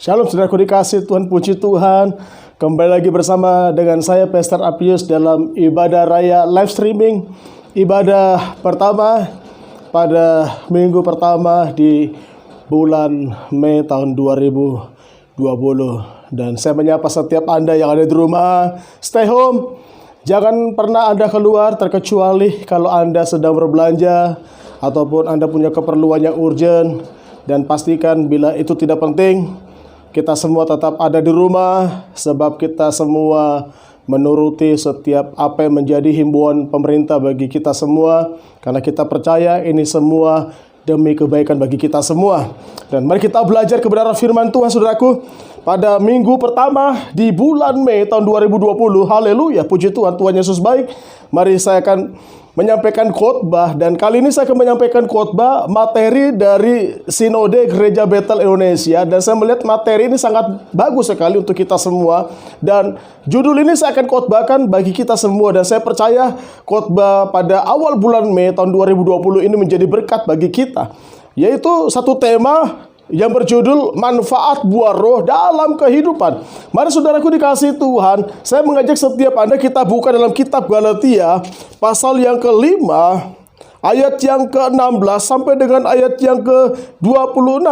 Shalom saudaraku dikasih Tuhan, puji Tuhan. Kembali lagi bersama dengan saya Pastor Apius dalam ibadah raya live streaming. Ibadah pertama pada minggu pertama di bulan Mei tahun 2020. Dan saya menyapa setiap Anda yang ada di rumah, stay home. Jangan pernah Anda keluar terkecuali kalau Anda sedang berbelanja ataupun Anda punya keperluan yang urgent. Dan pastikan bila itu tidak penting, kita semua tetap ada di rumah, sebab kita semua menuruti setiap apa yang menjadi himbauan pemerintah bagi kita semua, karena kita percaya ini semua demi kebaikan bagi kita semua. Dan mari kita belajar kebenaran firman Tuhan, saudaraku, pada minggu pertama di bulan Mei tahun 2020. Haleluya, puji Tuhan, Tuhan Yesus baik. Mari saya akan menyampaikan khotbah, dan kali ini saya akan menyampaikan khotbah materi dari Sinode Gereja Betel Indonesia, dan saya melihat materi ini sangat bagus sekali untuk kita semua, dan judul ini saya akan khotbahkan bagi kita semua, dan saya percaya khotbah pada awal bulan Mei tahun 2020 ini menjadi berkat bagi kita, yaitu satu tema yang berjudul manfaat buah roh dalam kehidupan. Mari saudaraku dikasih Tuhan, saya mengajak setiap Anda kita buka dalam kitab Galatia pasal yang ke-5 ayat yang ke-16 sampai dengan ayat yang ke-26.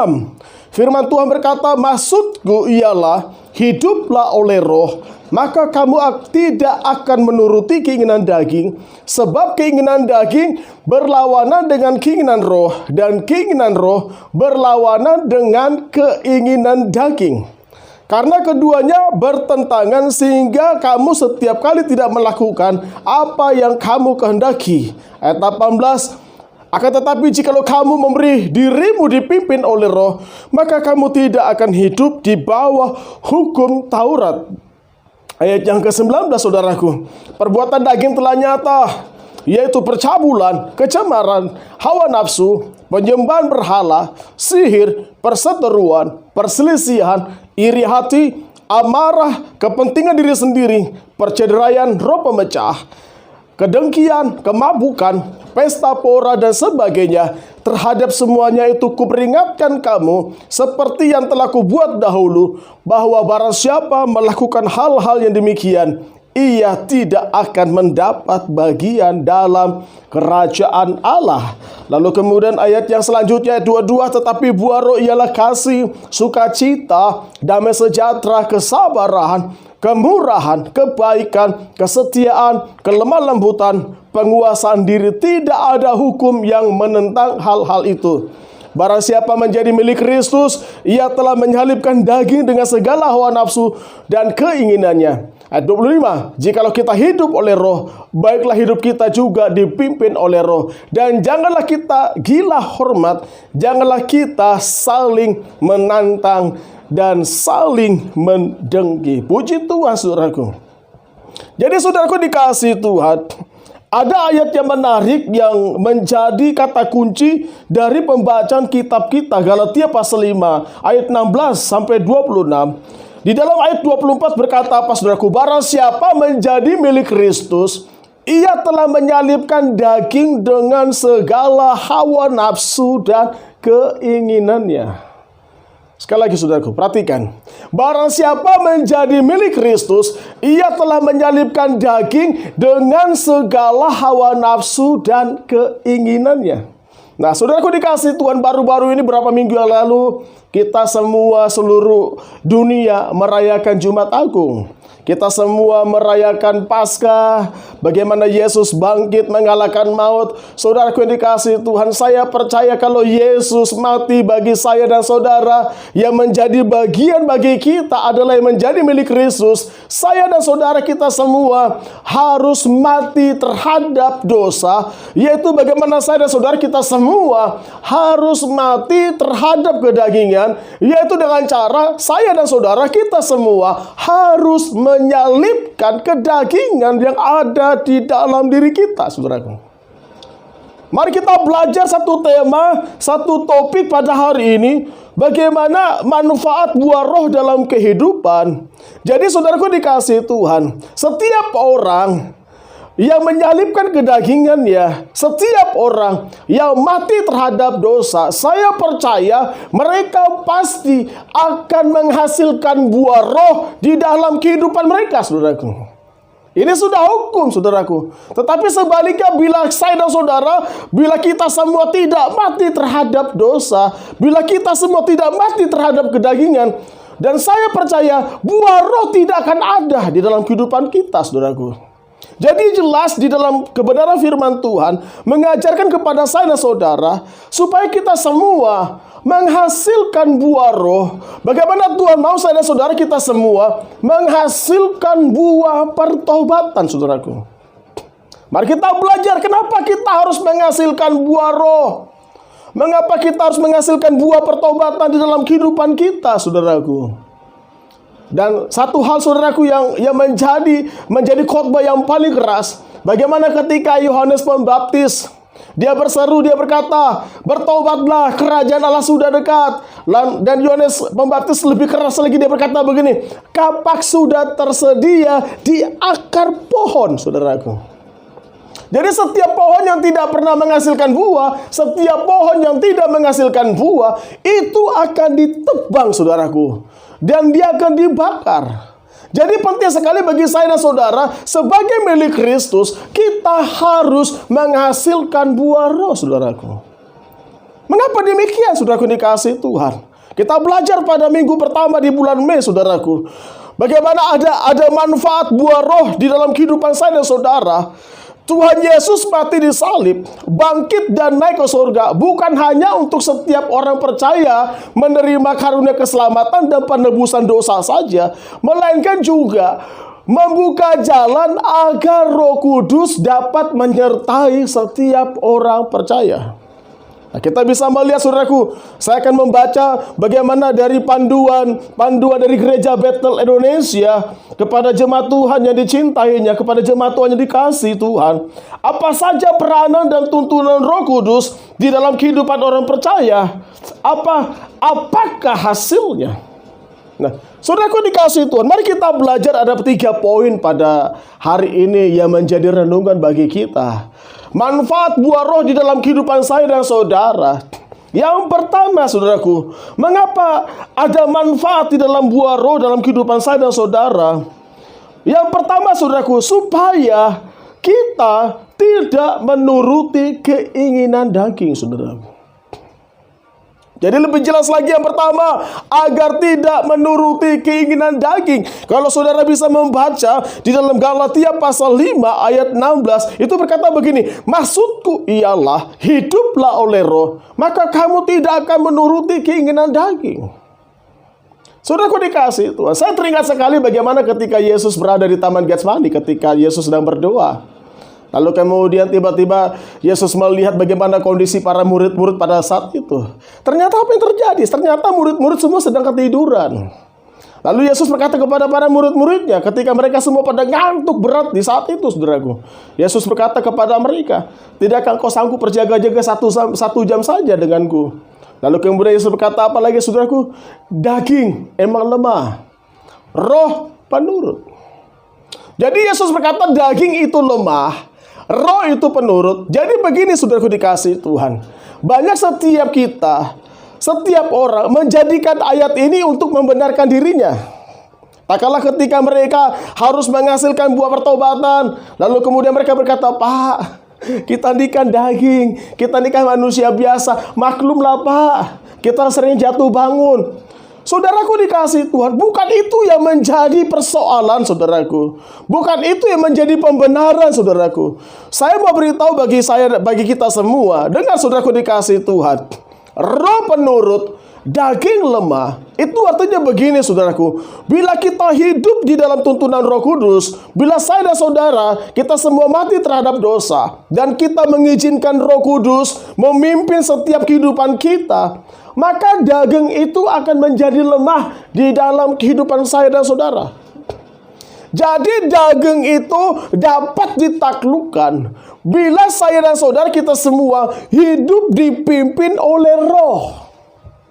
Firman Tuhan berkata, maksudku ialah hiduplah oleh roh, maka kamu tidak akan menuruti keinginan daging, sebab keinginan daging berlawanan dengan keinginan roh, dan keinginan roh berlawanan dengan keinginan daging. Karena keduanya bertentangan sehingga kamu setiap kali tidak melakukan apa yang kamu kehendaki. Ayat 18, akan tetapi jikalau kamu memberi dirimu dipimpin oleh roh, maka kamu tidak akan hidup di bawah hukum Taurat. Ayat yang ke-19, saudaraku, perbuatan daging telah nyata, yaitu percabulan, kecemaran, hawa nafsu, penyembahan berhala, sihir, perseteruan, perselisihan, iri hati, amarah, kepentingan diri sendiri, perceraian, roh pemecah, kedengkian, kemabukan, pesta pora, dan sebagainya. Terhadap semuanya itu kuperingatkan kamu, seperti yang telah kubuat dahulu, bahwa barang siapa melakukan hal-hal yang demikian, ia tidak akan mendapat bagian dalam kerajaan Allah. Lalu kemudian ayat yang selanjutnya, ayat 22, tetapi buah roh ialah kasih, sukacita, damai sejahtera, kesabaran, kemurahan, kebaikan, kesetiaan, kelemah lembutan, penguasaan diri. Tidak ada hukum yang menentang hal-hal itu. Barang siapa menjadi milik Kristus, ia telah menyalibkan daging dengan segala hawa nafsu dan keinginannya. Ayat 25, jikalau kita hidup oleh roh, baiklah hidup kita juga dipimpin oleh roh. Dan janganlah kita gila hormat, janganlah kita saling menantang dan saling mendengki. Puji Tuhan, saudaraku. Jadi saudaraku dikasih Tuhan, ada ayat yang menarik yang menjadi kata kunci dari pembacaan kitab kita, Galatia pasal 5 ayat 16 sampai 26. Di dalam ayat 24 berkata apa, saudaraku? Barang siapa menjadi milik Kristus, ia telah menyalibkan daging dengan segala hawa nafsu dan keinginannya. Sekali lagi saudaraku, perhatikan. Barang siapa menjadi milik Kristus, ia telah menyalibkan daging dengan segala hawa nafsu dan keinginannya. Nah, saudaraku dikasih Tuhan, baru-baru ini beberapa minggu yang lalu, kita semua seluruh dunia merayakan Jumat Agung. Kita semua merayakan Paskah, bagaimana Yesus bangkit mengalahkan maut. Saudaraku yang dikasih Tuhan, saya percaya kalau Yesus mati bagi saya dan saudara, yang menjadi bagian bagi kita adalah yang menjadi milik Kristus. Saya dan saudara kita semua harus mati terhadap dosa, yaitu bagaimana saya dan saudara kita semua harus mati terhadap kedagingan, yaitu dengan cara saya dan saudara kita semua harus menyalibkan kedagingan yang ada di dalam diri kita, saudaraku. Mari kita belajar satu tema, satu topik pada hari ini, bagaimana manfaat buah roh dalam kehidupan. Jadi saudaraku dikasih Tuhan, setiap orang yang menyalibkan kedagingannya. Setiap orang yang mati terhadap dosa, saya percaya mereka pasti akan menghasilkan buah roh di dalam kehidupan mereka, saudaraku. Ini sudah hukum, saudaraku. Tetapi sebaliknya, bila saya dan saudara, bila kita semua tidak mati terhadap dosa, bila kita semua tidak mati terhadap kedagingan, dan saya percaya buah roh tidak akan ada di dalam kehidupan kita, saudaraku. Jadi jelas di dalam kebenaran firman Tuhan mengajarkan kepada saya dan saudara supaya kita semua menghasilkan buah roh. Bagaimana Tuhan mau saya dan saudara kita semua menghasilkan buah pertobatan, saudaraku. Mari kita belajar kenapa kita harus menghasilkan buah roh. Mengapa kita harus menghasilkan buah pertobatan di dalam kehidupan kita, saudaraku. Dan satu hal, saudaraku, yang menjadi khotbah yang paling keras, bagaimana ketika Yohanes Pembaptis dia berseru, dia berkata, bertobatlah, kerajaan Allah sudah dekat. Dan Yohanes Pembaptis lebih keras lagi, dia berkata begini, kapak sudah tersedia di akar pohon, saudaraku. Jadi setiap pohon yang tidak pernah menghasilkan buah, setiap pohon yang tidak menghasilkan buah, itu akan ditebang, saudaraku. Dan dia akan dibakar. Jadi penting sekali bagi saya dan saudara, sebagai milik Kristus, kita harus menghasilkan buah roh, saudaraku. Mengapa demikian, saudaraku dikasih Tuhan? Kita belajar pada minggu pertama di bulan Mei, saudaraku. Bagaimana ada manfaat buah roh di dalam kehidupan saya dan saudara. Tuhan Yesus mati disalib, bangkit dan naik ke surga, bukan hanya untuk setiap orang percaya menerima karunia keselamatan dan penebusan dosa saja, melainkan juga membuka jalan agar Roh Kudus dapat menyertai setiap orang percaya. Nah, kita bisa melihat, saudaraku, saya akan membaca bagaimana dari panduan dari Gereja Bethel Indonesia kepada jemaat Tuhan yang dicintainya, kepada jemaat Tuhan yang dikasihi Tuhan. Apa saja peranan dan tuntunan Roh Kudus di dalam kehidupan orang percaya? Apakah hasilnya? Nah, saudaraku dikasihi Tuhan, mari kita belajar, ada 3 poin pada hari ini yang menjadi renungan bagi kita. Manfaat buah roh di dalam kehidupan saya dan saudara. Yang pertama, saudaraku, mengapa ada manfaat di dalam buah roh dalam kehidupan saya dan saudara? Yang pertama, saudaraku, supaya kita tidak menuruti keinginan daging, saudaraku. Jadi lebih jelas lagi, yang pertama, agar tidak menuruti keinginan daging. Kalau saudara bisa membaca di dalam Galatia pasal 5 ayat 16, itu berkata begini, maksudku ialah hiduplah oleh roh, maka kamu tidak akan menuruti keinginan daging. Saudaraku dikasih Tuhan, saya teringat sekali bagaimana ketika Yesus berada di Taman Getsemani, ketika Yesus sedang berdoa. Lalu kemudian tiba-tiba Yesus melihat bagaimana kondisi para murid-murid pada saat itu. Ternyata apa yang terjadi? Ternyata murid-murid semua sedang ketiduran. Lalu Yesus berkata kepada para murid-muridnya ketika mereka semua pada ngantuk berat di saat itu, saudaraku. Yesus berkata kepada mereka, tidakkah kau sanggup berjaga-jaga satu jam saja denganku? Lalu kemudian Yesus berkata apa lagi, saudaraku? Daging emang lemah, roh penurut. Jadi Yesus berkata daging itu lemah, roh itu penurut. Jadi begini, saudaraku dikasih Tuhan, banyak setiap orang menjadikan ayat ini untuk membenarkan dirinya. Tak kalah ketika mereka harus menghasilkan buah pertobatan, lalu kemudian mereka berkata, Pak, kita ini kan daging, kita ini kan manusia biasa, maklumlah Pak, kita sering jatuh bangun. Saudaraku dikasih Tuhan, bukan itu yang menjadi persoalan, saudaraku. Bukan itu yang menjadi pembenaran, saudaraku. Saya mau beritahu bagi kita semua, dengan saudaraku dikasih Tuhan, roh penurut, daging lemah. Itu artinya begini, saudaraku. Bila kita hidup di dalam tuntunan Roh Kudus, bila saya dan saudara, kita semua mati terhadap dosa, dan kita mengizinkan Roh Kudus memimpin setiap kehidupan kita, maka daging itu akan menjadi lemah di dalam kehidupan saya dan saudara. Jadi daging itu dapat ditaklukkan bila saya dan saudara kita semua hidup dipimpin oleh roh.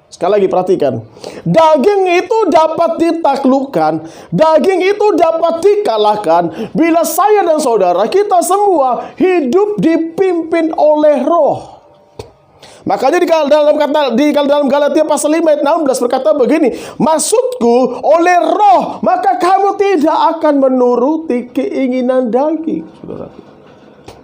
Sekali lagi perhatikan. Daging itu dapat ditaklukkan, daging itu dapat dikalahkan bila saya dan saudara kita semua hidup dipimpin oleh Roh. Makanya di dalam Galatia pasal 5 ayat 16 berkata begini, maksudku oleh Roh maka kamu tidak akan menuruti keinginan daging, saudaraku.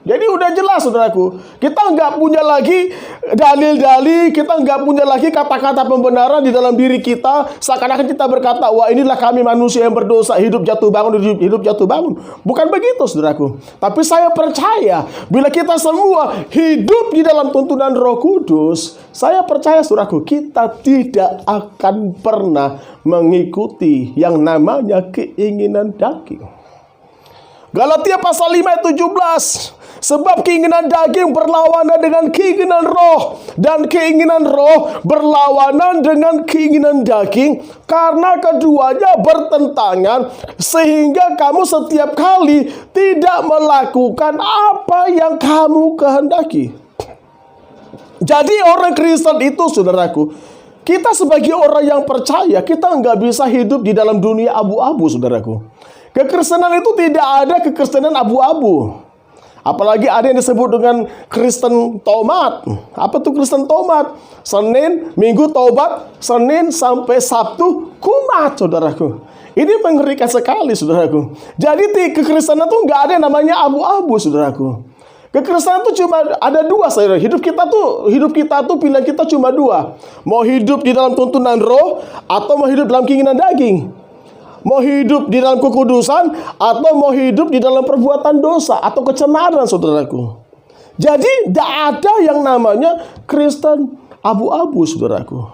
Jadi udah jelas, saudaraku. Kita nggak punya lagi dalil-dalil, kita nggak punya lagi kata-kata pembenaran di dalam diri kita. Seakan-akan kita berkata, wah inilah kami manusia yang berdosa, hidup jatuh bangun, hidup jatuh bangun. Bukan begitu, saudaraku. Tapi saya percaya, bila kita semua hidup di dalam tuntunan Roh Kudus, saya percaya, saudaraku, kita tidak akan pernah mengikuti yang namanya keinginan daging. Galatia pasal 5 ayat 17. Sebab keinginan daging berlawanan dengan keinginan roh, dan keinginan roh berlawanan dengan keinginan daging, karena keduanya bertentangan, sehingga kamu setiap kali tidak melakukan apa yang kamu kehendaki. Jadi orang Kristen itu, saudaraku, kita sebagai orang yang percaya, kita nggak bisa hidup di dalam dunia abu-abu, saudaraku. Kekristenan itu tidak ada kekristenan abu-abu. Apalagi ada yang disebut dengan Kristen tomat. Apa tuh Kristen tomat? Senin, Minggu tobat, Senin sampai Sabtu kumat, saudaraku. Ini mengerikan sekali, saudaraku. Jadi kekristenan itu nggak ada yang namanya abu-abu, saudaraku. Kekristenan itu cuma ada dua, saudara. Hidup kita tuh pilihan kita cuma dua. Mau hidup di dalam tuntunan roh atau mau hidup dalam keinginan daging. Mau hidup di dalam kekudusan atau mau hidup di dalam perbuatan dosa atau kecemaran, saudaraku. Jadi tidak ada yang namanya Kristen abu-abu, saudaraku.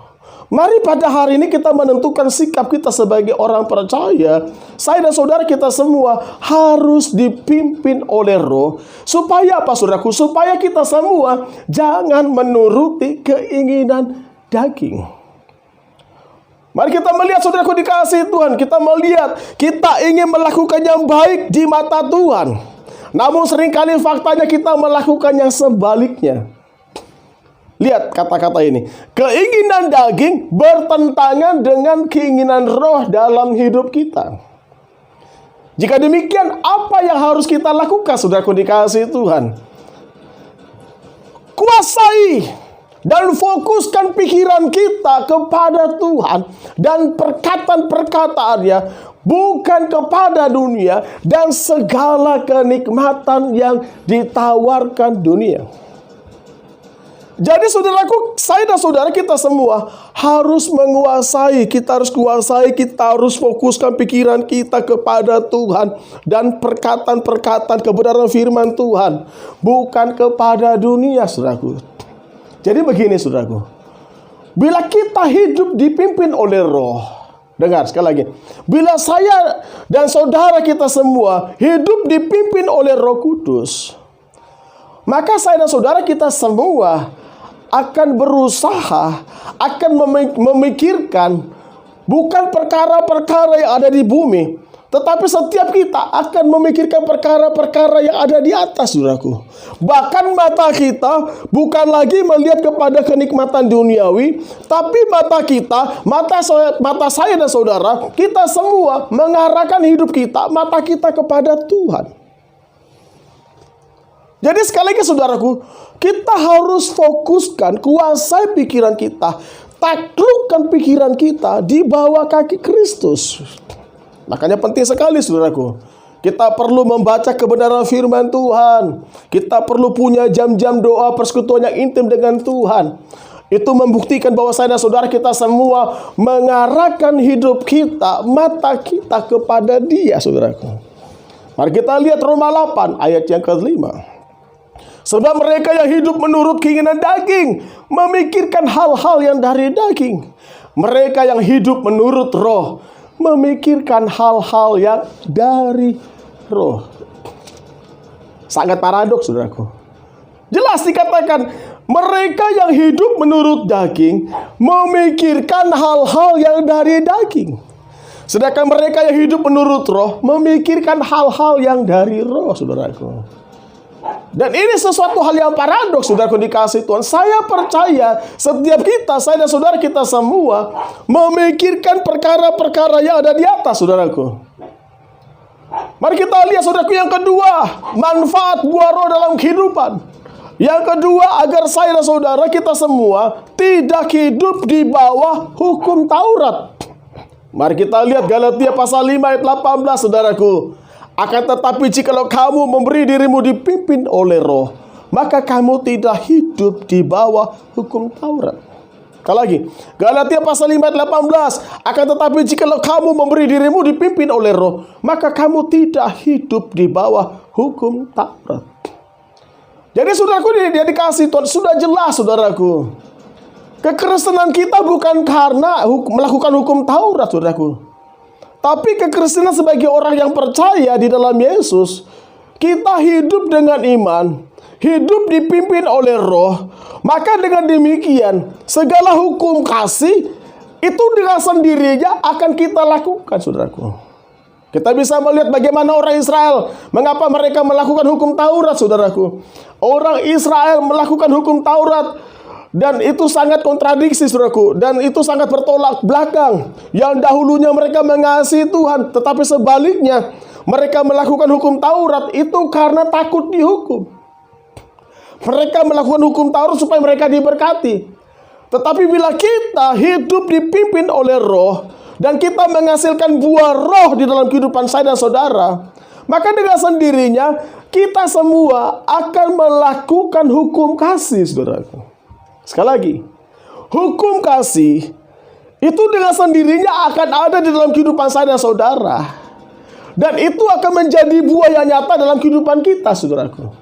Mari pada hari ini kita menentukan sikap kita sebagai orang percaya. Saya dan saudara kita semua harus dipimpin oleh Roh. Supaya apa, saudaraku? Supaya kita semua jangan menuruti keinginan daging. Mari kita melihat, saudaraku dikasihi Tuhan, kita melihat, kita ingin melakukan yang baik di mata Tuhan. Namun seringkali faktanya kita melakukan yang sebaliknya. Lihat kata-kata ini. Keinginan daging bertentangan dengan keinginan roh dalam hidup kita. Jika demikian, apa yang harus kita lakukan, saudaraku dikasihi Tuhan? Kuasai dan fokuskan pikiran kita kepada Tuhan dan perkataan-perkataannya, bukan kepada dunia dan segala kenikmatan yang ditawarkan dunia. Jadi saudaraku, saya dan saudara kita semua harus menguasai, kita harus fokuskan pikiran kita kepada Tuhan dan perkataan-perkataan kebenaran firman Tuhan, bukan kepada dunia, saudaraku. Jadi begini, saudaraku. Bila kita hidup dipimpin oleh Roh, dengar sekali lagi. Bila saya dan saudara kita semua hidup dipimpin oleh Roh Kudus, maka saya dan saudara kita semua akan berusaha, akan memikirkan bukan perkara-perkara yang ada di bumi, tetapi setiap kita akan memikirkan perkara-perkara yang ada di atas, saudaraku. Bahkan mata kita bukan lagi melihat kepada kenikmatan duniawi, tapi mata saya dan saudara, kita semua mengarahkan hidup kita, mata kita kepada Tuhan. Jadi sekali lagi, saudaraku, kita harus fokuskan, kuasai pikiran kita, taklukkan pikiran kita di bawah kaki Kristus. Makanya penting sekali, saudaraku. Kita perlu membaca kebenaran firman Tuhan. Kita perlu punya jam-jam doa persekutuan yang intim dengan Tuhan. Itu membuktikan bahwa saya dan saudara kita semua mengarahkan hidup kita, mata kita kepada Dia, saudaraku. Mari kita lihat Roma 8 ayat yang ke-5. Sebab mereka yang hidup menurut keinginan daging memikirkan hal-hal yang dari daging. Mereka yang hidup menurut roh memikirkan hal-hal yang dari roh. Sangat paradoks, saudaraku. Jelas dikatakan, mereka yang hidup menurut daging memikirkan hal-hal yang dari daging. Sedangkan mereka yang hidup menurut roh memikirkan hal-hal yang dari roh, saudaraku. Dan ini sesuatu hal yang paradoks, saudaraku dikasih Tuhan. Saya percaya setiap kita, saya dan saudara kita semua memikirkan perkara-perkara yang ada di atas, saudaraku. Mari kita lihat, saudaraku, yang kedua, manfaat buah roh dalam kehidupan. Yang kedua, agar saya dan saudara kita semua tidak hidup di bawah hukum Taurat. Mari kita lihat Galatia pasal 5 ayat 18, saudaraku. Akan tetapi jikalau kamu memberi dirimu dipimpin oleh roh, maka kamu tidak hidup di bawah hukum Taurat. Sekali lagi, Galatia pasal 5 ayat 18. Akan tetapi jikalau kamu memberi dirimu dipimpin oleh roh, maka kamu tidak hidup di bawah hukum Taurat. Jadi saudaraku, dia dikasih Tuhan, sudah jelas saudaraku. Kekristenan kita bukan karena melakukan hukum Taurat, saudaraku. Tapi kekristenan sebagai orang yang percaya di dalam Yesus, kita hidup dengan iman, hidup dipimpin oleh roh. Maka dengan demikian, segala hukum kasih itu dengan sendirinya akan kita lakukan, saudaraku. Kita bisa melihat bagaimana orang Israel, mengapa mereka melakukan hukum Taurat, saudaraku. Orang Israel melakukan hukum Taurat, dan itu sangat kontradiksi, saudaraku. Dan itu sangat bertolak belakang. Yang dahulunya mereka mengasihi Tuhan, tetapi sebaliknya mereka melakukan hukum Taurat itu karena takut dihukum. Mereka melakukan hukum Taurat supaya mereka diberkati. Tetapi bila kita hidup dipimpin oleh roh, dan kita menghasilkan buah roh di dalam kehidupan saya dan saudara, maka dengan sendirinya kita semua akan melakukan hukum kasih, saudaraku. Sekali lagi, hukum kasih itu dengan sendirinya akan ada di dalam kehidupan saya dan saudara. Dan itu akan menjadi buah yang nyata dalam kehidupan kita, saudaraku.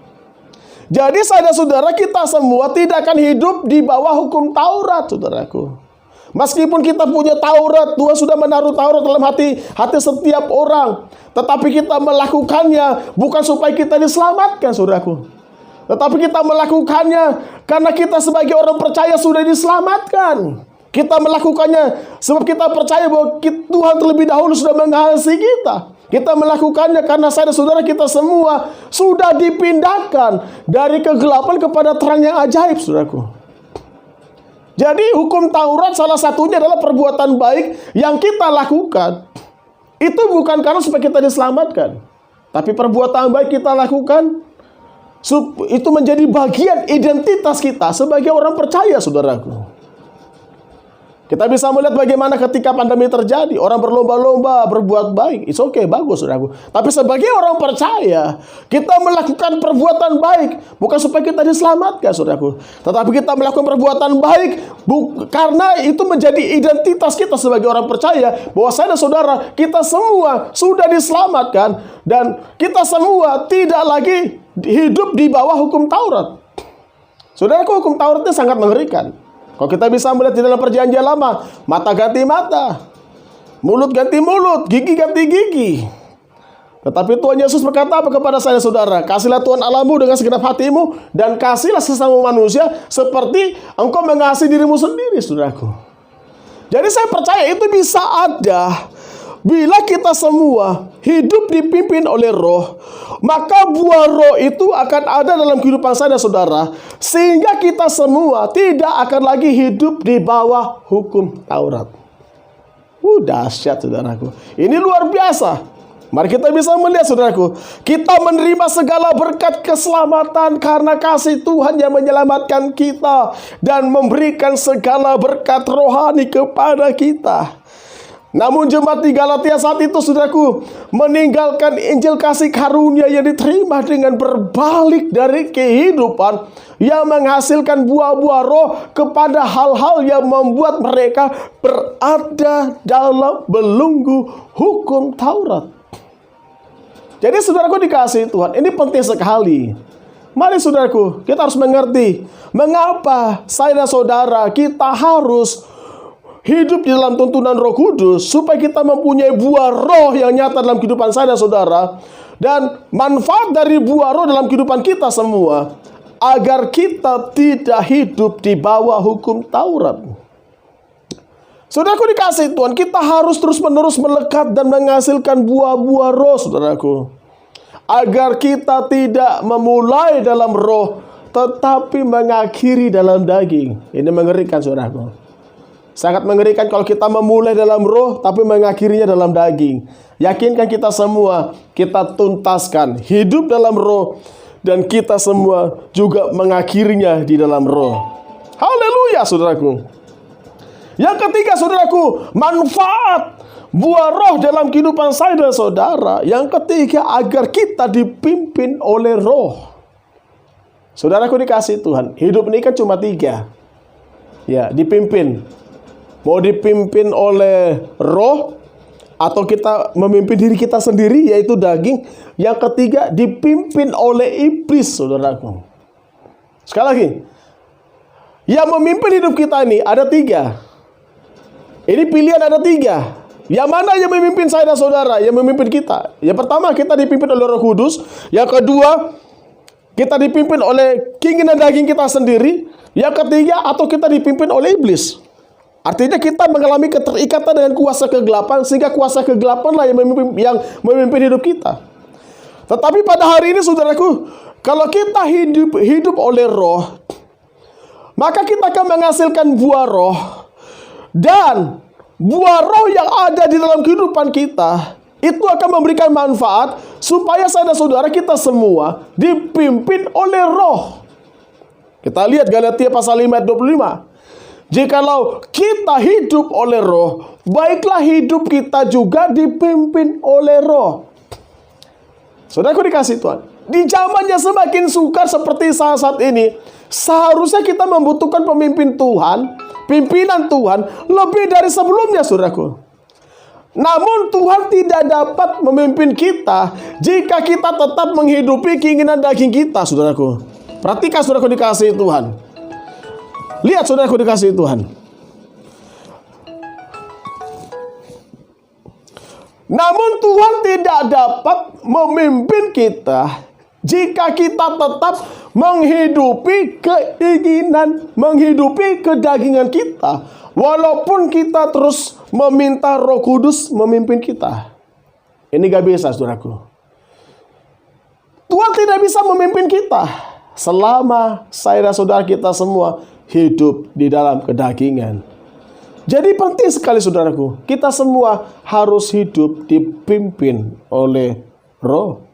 Jadi saya dan saudara kita semua tidak akan hidup di bawah hukum Taurat, saudaraku. Meskipun kita punya Taurat, Tuhan sudah menaruh Taurat dalam hati setiap orang. Tetapi kita melakukannya bukan supaya kita diselamatkan, saudaraku. Tetapi kita melakukannya karena kita sebagai orang percaya sudah diselamatkan. Kita melakukannya sebab kita percaya bahwa Tuhan terlebih dahulu sudah mengasihi kita. Kita melakukannya karena saya dan saudara kita semua sudah dipindahkan dari kegelapan kepada terang yang ajaib, saudaraku. Jadi hukum Taurat salah satunya adalah perbuatan baik yang kita lakukan. Itu bukan karena supaya kita diselamatkan. Tapi perbuatan baik kita lakukan itu menjadi bagian identitas kita sebagai orang percaya, saudaraku. Kita bisa melihat bagaimana ketika pandemi terjadi, orang berlomba-lomba berbuat baik. It's okay, bagus, saudaraku. Tapi sebagai orang percaya, kita melakukan perbuatan baik bukan supaya kita diselamatkan, saudaraku. Tetapi kita melakukan perbuatan baik karena itu menjadi identitas kita sebagai orang percaya bahwa saya dan saudara kita semua sudah diselamatkan dan kita semua tidak lagi hidup di bawah hukum Taurat. Saudaraku, hukum Taurat itu sangat mengerikan. Kalau kita bisa melihat di dalam perjanjian lama, mata ganti mata, mulut ganti mulut, gigi ganti gigi. Tetapi Tuhan Yesus berkata apa kepada saya saudara? Kasihlah Tuhan Allahmu dengan segenap hatimu, dan kasihlah sesama manusia seperti engkau mengasihi dirimu sendiri, saudaraku. Jadi saya percaya itu bisa ada bila kita semua hidup dipimpin oleh roh, maka buah roh itu akan ada dalam kehidupan saya dan saudara, sehingga kita semua tidak akan lagi hidup di bawah hukum Taurat. Dahsyat, saudaraku. Ini luar biasa. Mari kita bisa melihat, saudaraku, kita menerima segala berkat keselamatan karena kasih Tuhan yang menyelamatkan kita dan memberikan segala berkat rohani kepada kita. Namun jemaat di Galatia saat itu, saudaraku, meninggalkan Injil kasih karunia yang diterima dengan berbalik dari kehidupan yang menghasilkan buah-buah roh kepada hal-hal yang membuat mereka berada dalam belenggu hukum Taurat. Jadi saudaraku dikasih Tuhan, ini penting sekali. Mari saudaraku, kita harus mengerti mengapa saya dan saudara kita harus hidup di dalam tuntunan Roh Kudus supaya kita mempunyai buah roh yang nyata dalam kehidupan saya dan saudara, dan manfaat dari buah roh dalam kehidupan kita semua agar kita tidak hidup di bawah hukum Taurat. Saudaraku dikasih Tuhan, kita harus terus-menerus melekat dan menghasilkan buah-buah roh, saudaraku. agar kita tidak memulai dalam roh, tetapi mengakhiri dalam daging. Ini mengerikan, saudaraku. Sangat mengerikan kalau kita memulai dalam roh, tapi mengakhirinya dalam daging. Yakinkan kita semua, kita tuntaskan hidup dalam roh, dan kita semua juga mengakhirinya di dalam roh. Haleluya, saudaraku. Yang ketiga, saudaraku, manfaat buah roh dalam kehidupan saya dan saudara. Yang ketiga, agar kita dipimpin oleh roh. Saudaraku dikasih Tuhan, hidup ini kan cuma 3. Ya, dipimpin. Mau dipimpin oleh roh, atau kita memimpin diri kita sendiri, yaitu daging. Yang ketiga, dipimpin oleh iblis, saudaraku. Sekali lagi, yang memimpin hidup kita ini ada 3. Ini pilihan ada 3. Yang mana yang memimpin saya dan saudara, yang memimpin kita? Yang pertama, kita dipimpin oleh Roh Kudus. Yang kedua, kita dipimpin oleh keinginan daging kita sendiri. Yang ketiga, atau kita dipimpin oleh iblis. Artinya kita mengalami keterikatan dengan kuasa kegelapan, sehingga kuasa kegelapanlah yang memimpin hidup kita. Tetapi pada hari ini, saudaraku, kalau kita hidup oleh roh, maka kita akan menghasilkan buah roh. Dan buah roh yang ada di dalam kehidupan kita itu akan memberikan manfaat supaya saya dan saudara kita semua dipimpin oleh roh. Kita lihat Galatia pasal 5 ayat 25. Jikalau kita hidup oleh roh, baiklah hidup kita juga dipimpin oleh roh. Saudaraku dikasih Tuhan, di zaman yang semakin sukar seperti saat ini, seharusnya kita membutuhkan pemimpin Tuhan, pimpinan Tuhan lebih dari sebelumnya, saudaraku. Namun Tuhan tidak dapat memimpin kita jika kita tetap menghidupi keinginan daging kita, saudaraku. Perhatikan, saudaraku dikasihi Tuhan. Lihat, saudaraku dikasihi Tuhan. Namun Tuhan tidak dapat memimpin kita jika kita tetap menghidupi keinginan, menghidupi kedagingan kita, walaupun kita terus meminta Roh Kudus memimpin kita. Ini gak bisa, saudaraku. Tuhan tidak bisa memimpin kita selama saya dan saudara kita semua hidup di dalam kedagingan. Jadi penting sekali, saudaraku, kita semua harus hidup dipimpin oleh roh.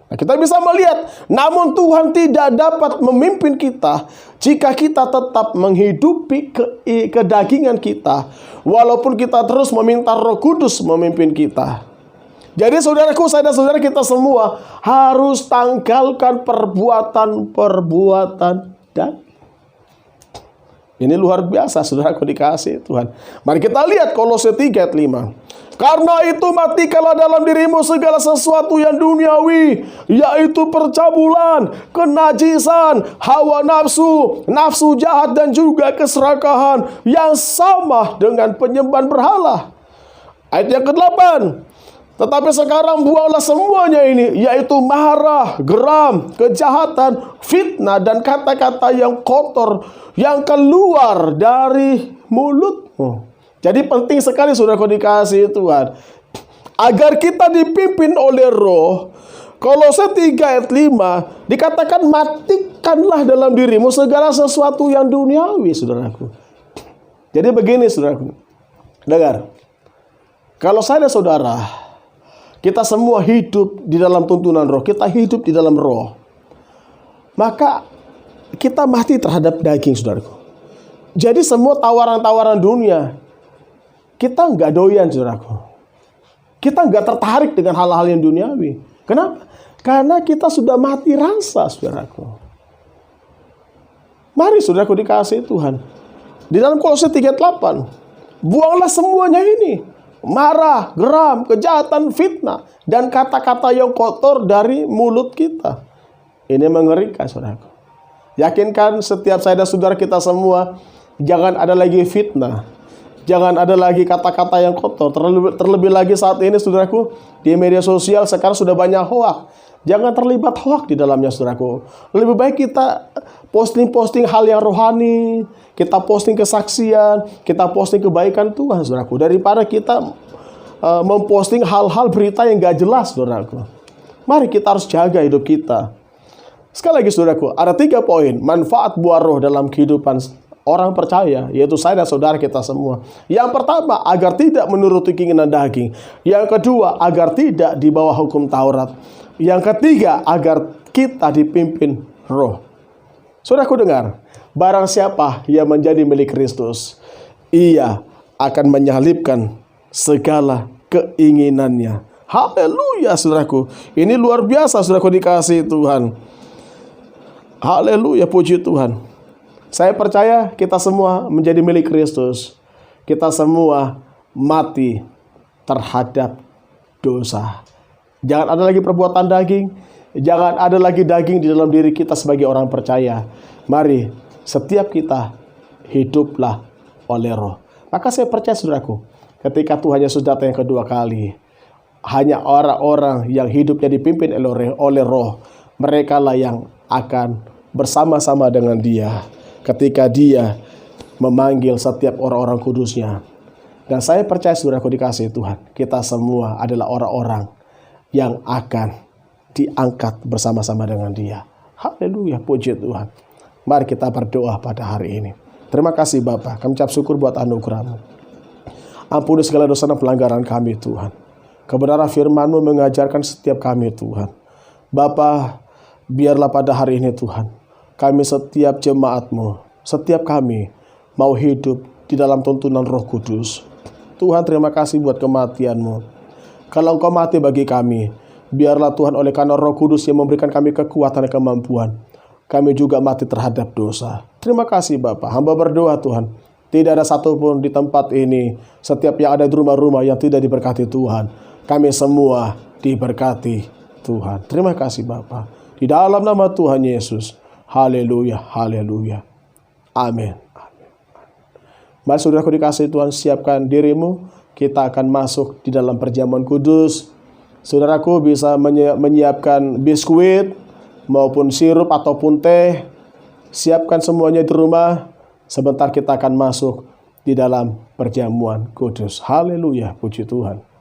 Nah, kita bisa melihat, namun Tuhan tidak dapat memimpin kita jika kita tetap menghidupi kedagingan kita, walaupun kita terus meminta Roh Kudus memimpin kita. Jadi saudaraku, saya dan saudara kita semua harus tanggalkan perbuatan-perbuatan dan ini luar biasa, saudaraku dikasih Tuhan. Mari kita lihat Kolose 3 ayat 5. Karena itu matikanlah dalam dirimu segala sesuatu yang duniawi, yaitu percabulan, kenajisan, hawa nafsu, nafsu jahat, dan juga keserakahan yang sama dengan penyembahan berhala. Ayat yang ke-8. Tetapi sekarang buanglah semuanya ini, yaitu marah, geram, kejahatan, fitnah, dan kata-kata yang kotor yang keluar dari mulutmu. Jadi penting sekali, saudaraku dikasihi Tuhan, agar kita dipimpin oleh roh. Kolose 3 ayat 5 dikatakan, matikanlah dalam dirimu segala sesuatu yang duniawi, saudaraku. Jadi begini, saudaraku, dengar. Kalau saya dan saudara, kita semua hidup di dalam tuntunan roh, kita hidup di dalam roh, maka kita mati terhadap daging, saudaraku. Jadi semua tawaran-tawaran dunia, kita nggak doyan, saudaraku. Kita nggak tertarik dengan hal-hal yang duniawi. Kenapa? Karena kita sudah mati rasa, saudaraku. Mari, saudaraku dikasihi Tuhan. Di dalam Kolose 3:8, buanglah semuanya ini. Marah, geram, kejahatan, fitnah, dan kata-kata yang kotor dari mulut kita. Ini mengerikan, saudaraku. Yakinkan setiap saya dan saudara kita semua, jangan ada lagi fitnah. Jangan ada lagi kata-kata yang kotor. Terlebih lagi saat ini, saudaraku, di media sosial sekarang sudah banyak hoak. Jangan terlibat hoak di dalamnya, saudaraku. Lebih baik kita posting-posting hal yang rohani, kita posting kesaksian, kita posting kebaikan Tuhan, saudaraku, daripada kita memposting hal-hal berita yang gak jelas, saudaraku. Mari kita harus jaga hidup kita. Sekali lagi saudaraku, ada 3 poin manfaat buah roh dalam kehidupan orang percaya, yaitu saya dan saudara kita semua. Yang pertama, agar tidak menuruti keinginan daging. Yang kedua, agar tidak di bawah hukum Taurat. Yang ketiga, agar kita dipimpin roh. Saudaraku dengar, barang siapa yang menjadi milik Kristus, ia akan menyalibkan segala keinginannya. Haleluya saudaraku. Ini luar biasa saudaraku dikasihi Tuhan. Haleluya, puji Tuhan. Saya percaya kita semua menjadi milik Kristus. Kita semua mati terhadap dosa. Jangan ada lagi perbuatan daging. Jangan ada lagi daging di dalam diri kita sebagai orang percaya. Mari setiap kita hiduplah oleh roh. Maka saya percaya saudaraku, ketika Tuhan Yesus datang yang kedua kali, hanya orang-orang yang hidupnya dipimpin oleh roh, mereka lah yang akan bersama-sama dengan Dia ketika Dia memanggil setiap orang-orang kudusnya. Dan saya percaya saudaraku dikasihi Tuhan, kita semua adalah orang-orang yang akan diangkat bersama-sama dengan Dia. Haleluya, puji Tuhan. Mari kita berdoa pada hari ini. Terima kasih Bapa, kami ucap syukur buat anugerah-Mu. Ampuni segala dosa dan pelanggaran kami Tuhan. Kebenaran firman-Mu mengajarkan setiap kami Tuhan. Bapa, biarlah pada hari ini Tuhan, kami setiap jemaat-Mu, setiap kami mau hidup di dalam tuntunan Roh Kudus. Tuhan, terima kasih buat kematian-Mu. Kalau Engkau mati bagi kami, biarlah Tuhan oleh karena Roh Kudus yang memberikan kami kekuatan dan kemampuan, kami juga mati terhadap dosa. Terima kasih Bapa. Hamba berdoa Tuhan, tidak ada satupun di tempat ini, setiap yang ada di rumah-rumah yang tidak diberkati Tuhan. Kami semua diberkati Tuhan. Terima kasih Bapa. Di dalam nama Tuhan Yesus. Haleluya, haleluya. Amin. Mari saudaraku dikasihi Tuhan, siapkan dirimu. Kita akan masuk di dalam perjamuan kudus. Saudaraku bisa menyiapkan biskuit maupun sirup ataupun teh. Siapkan semuanya di rumah. Sebentar kita akan masuk di dalam perjamuan kudus. Haleluya, puji Tuhan.